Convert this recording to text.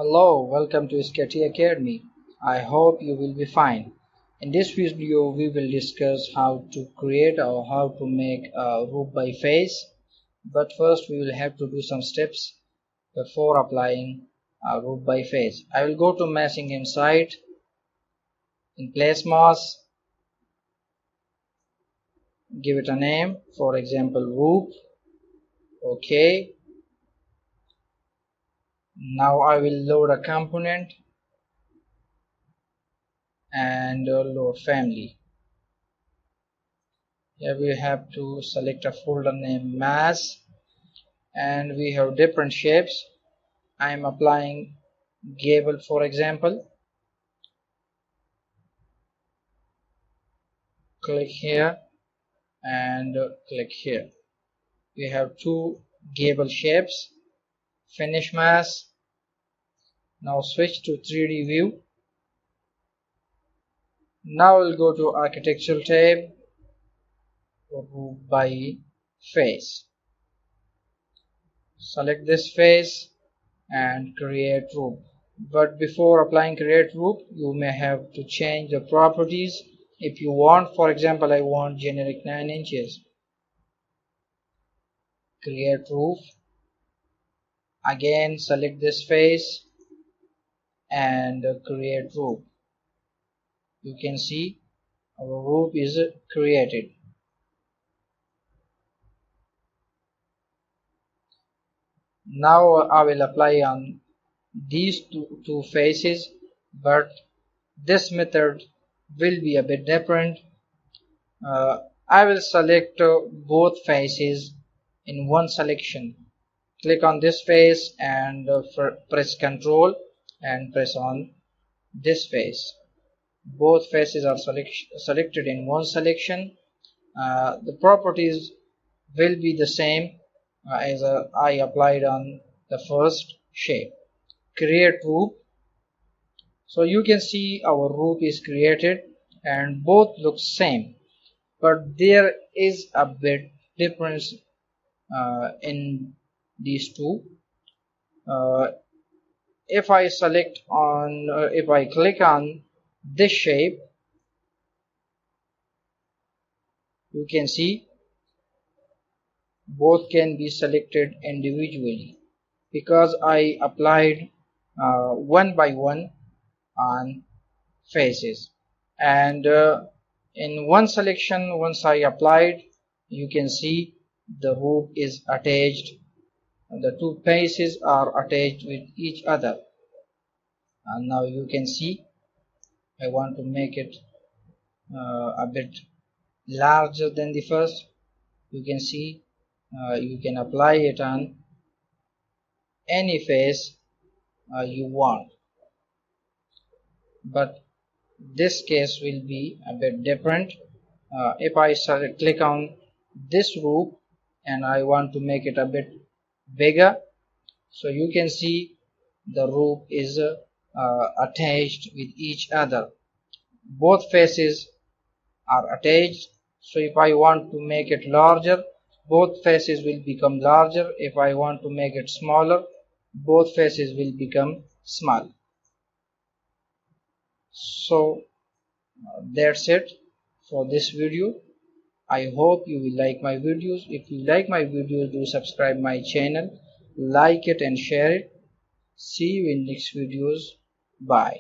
Hello, welcome to Sktacademy. I hope you will be fine. In this video, we will discuss how to create or how to make a roof by face. But first, we will have to do some steps before applying a roof by face. I will go to Meshing Insight, in Place Mask, give it a name, for example, roof. OK. Now I will load a component and load family. Here we have to select a folder named mass, and we have different shapes. I am applying gable, for example. Click here and click here. We have two gable shapes. Finish mass. Now switch to 3D view. Now we'll go to architectural tab, roof by face. Select this face and create roof. But before applying create roof, you may have to change the properties if you want. For example, I want generic 9 inches. Create roof. Again select this face and create roof. You can see our roof is created. Now I will apply on these two faces, but this method will be a bit different. I will select both faces in one selection. Click on this face and press Ctrl and press on this face. Both faces are selected in one selection. The properties will be the same as I applied on the first shape. Create roof. So you can see our roof is created and both look same, but there is a bit difference in these two. If I click on this shape, you can see both can be selected individually because I applied one by one on faces, and in one selection once I applied, you can see the roof is attached. The two faces are attached with each other, and now you can see I want to make it a bit larger than the first. You can see you can apply it on any face you want, but this case will be a bit different. If I click on this roof and I want to make it a bit bigger, so you can see the roof is attached with each other. Both faces are attached. So if I want to make it larger, both faces will become larger. If I want to make it smaller, both faces will become small. So that's it for this video. I hope you will like my videos. If you like my videos, do subscribe my channel, like it and share it. See you in next videos. Bye.